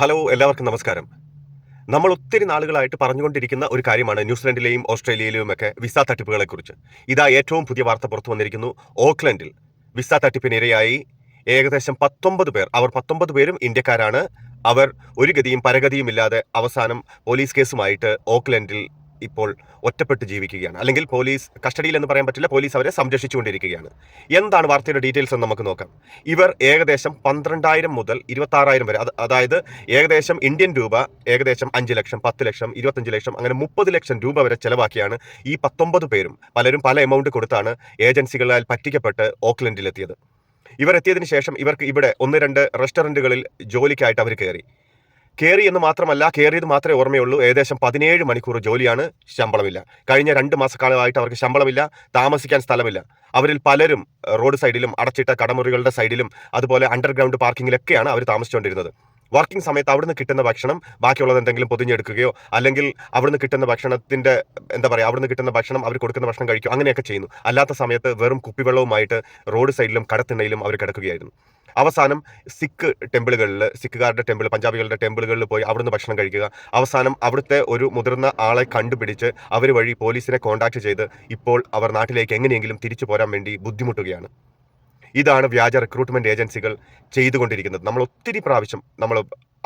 Hello, എല്ലാവർക്കും നമസ്കാരം. നമ്മൾ ഒത്തിരി നാളുകളായിട്ട് പറഞ്ഞുകൊണ്ടിരിക്കുന്ന ഒരു കാര്യമാണ് ന്യൂസിലൻഡിലെയും ഓസ്ട്രേലിയയിലുമൊക്കെ വിസ തട്ടിപ്പുകളെക്കുറിച്ച്. ഇതാ ഏറ്റവും പുതിയ വാർത്ത പുറത്തു വന്നിരിക്കുന്നു. ഓക്ലൻഡിൽ വിസ തട്ടിപ്പിനിരയായി ഏകദേശം 19 പേർ. അവർ 19 പേരും ഇന്ത്യക്കാരാണ്. അവർ ഒരു ഗതിയും പരഗതിയുമില്ലാതെ അവസാനം പോലീസ് കേസുമായിട്ട് ഓക്ലൻഡിൽ ഇപ്പോൾ ഒറ്റപ്പെട്ട് ജീവിക്കുകയാണ്. അല്ലെങ്കിൽ പോലീസ് കസ്റ്റഡിയിൽ എന്ന് പറയാൻ പറ്റില്ല, പോലീസ് അവരെ സംരക്ഷിച്ചുകൊണ്ടിരിക്കുകയാണ്. എന്താണ് വാർത്തയുടെ ഡീറ്റെയിൽസ് എന്ന് നമുക്ക് നോക്കാം. ഇവർ ഏകദേശം 12,000 മുതൽ 26,000 വരെ, അതായത് ഏകദേശം ഇന്ത്യൻ രൂപ ഏകദേശം 5 ലക്ഷം, 10 ലക്ഷം, 25 ലക്ഷം, അങ്ങനെ 30 ലക്ഷം രൂപ വരെ ചെലവാക്കിയാണ് ഈ 19 പേരും, പലരും പല എമൗണ്ട് കൊടുത്താണ് ഏജൻസികളാൽ പറ്റിക്കപ്പെട്ട് ഓക്ലൻഡിലെത്തിയത്. ഇവർ എത്തിയതിനു ശേഷം ഇവർക്ക് ഇവിടെ 1-2 റെസ്റ്റോറൻറ്റുകളിൽ ജോലിക്കായിട്ട് അവർ കയറി എന്ന് മാത്രമല്ല, കയറിയത് മാത്രമേ ഓർമ്മയുള്ളൂ. ഏകദേശം 17 മണിക്കൂർ ജോലിയാണ്, ശമ്പളമില്ല. കഴിഞ്ഞ 2 മാസക്കാലമായിട്ട് അവർക്ക് ശമ്പളമില്ല, താമസിക്കാൻ സ്ഥലമില്ല. അവരിൽ പലരും റോഡ് സൈഡിലും അടച്ചിട്ട കടമുറികളുടെ സൈഡിലും അതുപോലെ അണ്ടർഗ്രൗണ്ട് പാർക്കിങ്ങിലൊക്കെയാണ് അവർ താമസിച്ചുകൊണ്ടിരുന്നത്. വർക്കിംഗ് സമയത്ത് അവിടുന്ന് കിട്ടുന്ന ഭക്ഷണം ബാക്കിയുള്ളത് എന്തെങ്കിലും പൊതിഞ്ഞെടുക്കുകയോ അല്ലെങ്കിൽ അവിടുന്ന് കിട്ടുന്ന ഭക്ഷണത്തിൻ്റെ അവിടുന്ന് കിട്ടുന്ന ഭക്ഷണം അവർ കൊടുക്കുന്ന ഭക്ഷണം കഴിക്കുകയോ അങ്ങനെയൊക്കെ ചെയ്യുന്നു. അല്ലാത്ത സമയത്ത് വെറും കുപ്പിവെള്ളവുമായിട്ട് റോഡ് സൈഡിലും കടത്തിണ്ണയിലും അവർ കിടക്കുകയായിരുന്നു. അവസാനം സിഖുകാരുടെ ടെമ്പിൾ, പഞ്ചാബികളുടെ ടെമ്പിളുകളിൽ പോയി അവിടുന്ന് ഭക്ഷണം കഴിക്കുക. അവസാനം അവിടുത്തെ ഒരു മുതിർന്ന ആളെ കണ്ടുപിടിച്ച് അവർ വഴി പോലീസിനെ കോൺടാക്ട് ചെയ്ത് ഇപ്പോൾ അവർ നാട്ടിലേക്ക് എങ്ങനെയെങ്കിലും തിരിച്ചു പോരാൻ വേണ്ടി ബുദ്ധിമുട്ടുകയാണ്. ഇതാണ് വ്യാജ റിക്രൂട്ട്മെന്റ് ഏജൻസികൾ ചെയ്തുകൊണ്ടിരിക്കുന്നത്. നമ്മൾ ഒത്തിരി പ്രാവശ്യം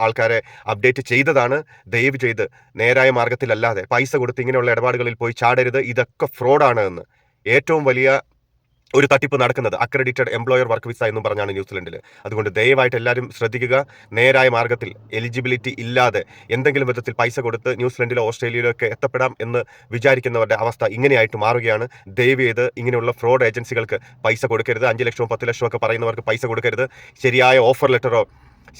ആൾക്കാരെ അപ്ഡേറ്റ് ചെയ്തതാണ്. ദയവ് ചെയ്ത് നേരായ മാർഗത്തിലല്ലാതെ പൈസ കൊടുത്ത് ഇങ്ങനെയുള്ള ഇടപാടുകളിൽ പോയി ചാടരുത്. ഇതൊക്കെ ഫ്രോഡാണ് എന്ന്. ഏറ്റവും വലിയ ഒരു തട്ടിപ്പ് നടക്കുന്നത് അക്രഡിറ്റഡ് എംപ്ലോയർ വർക്ക് വിസ എന്നും പറഞ്ഞാണ് ന്യൂസിലൻഡിൽ. അതുകൊണ്ട് ദയവായിട്ട് എല്ലാവരും ശ്രദ്ധിക്കുക. നേരായ മാർഗത്തിൽ എലിജിബിലിറ്റി ഇല്ലാതെ എന്തെങ്കിലും വിധത്തിൽ പൈസ കൊടുത്ത് ന്യൂസിലൻഡിലോ ഓസ്ട്രേലിയയിലോ ഒക്കെ എത്തപ്പെടാം എന്ന് വിചാരിക്കുന്നവരുടെ അവസ്ഥ ഇങ്ങനെയായിട്ട് മാറുകയാണ്. ദയവ് ചെയ്ത് ഇങ്ങനെയുള്ള ഫ്രോഡ് ഏജൻസികൾക്ക് പൈസ കൊടുക്കരുത്. 5 ലക്ഷവും 10 ലക്ഷവും ഒക്കെ പറയുന്നവർക്ക് പൈസ കൊടുക്കരുത്. ശരിയായ ഓഫർ ലെറ്ററോ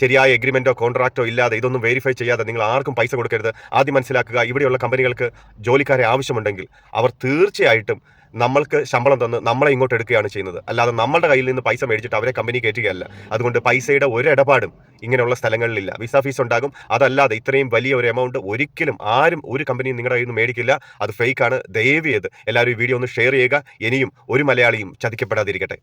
ശരിയായ എഗ്രിമെൻറ്റോ കോൺട്രാക്റ്റോ ഇല്ലാതെ, ഇതൊന്നും വെരിഫൈ ചെയ്യാതെ നിങ്ങൾ ആർക്കും പൈസ കൊടുക്കരുത്. ആദ്യം മനസ്സിലാക്കുക, ഇവിടെയുള്ള കമ്പനികൾക്ക് ജോലിക്കാരെ ആവശ്യമുണ്ടെങ്കിൽ അവർ തീർച്ചയായിട്ടും നമ്മൾക്ക് ശമ്പളം തന്ന് നമ്മളെ ഇങ്ങോട്ട് എടുക്കുകയാണ് ചെയ്യുന്നത്. അല്ലാതെ നമ്മളുടെ കയ്യിൽ നിന്ന് പൈസ മേടിച്ചിട്ട് അവരെ കമ്പനി കയറ്റുകയല്ല. അതുകൊണ്ട് പൈസയുടെ ഒരു ഇടപാടും ഇങ്ങനെയുള്ള സ്ഥലങ്ങളിലില്ല. വിസ ഫീസ് ഉണ്ടാകും, അതല്ലാതെ ഇത്രയും വലിയ ഒരു എമൗണ്ട് ഒരിക്കലും ആരും ഒരു കമ്പനിയും നിങ്ങളുടെ കയ്യിൽ നിന്ന് മേടിക്കില്ല. അത് ഫേക്കാണ്. ദയവ് ചെയ്ത് എല്ലാവരും ഈ വീഡിയോ ഒന്ന് ഷെയർ ചെയ്യുക. ഇനിയും ഒരു മലയാളിയും ചതിക്കപ്പെടാതിരിക്കട്ടെ.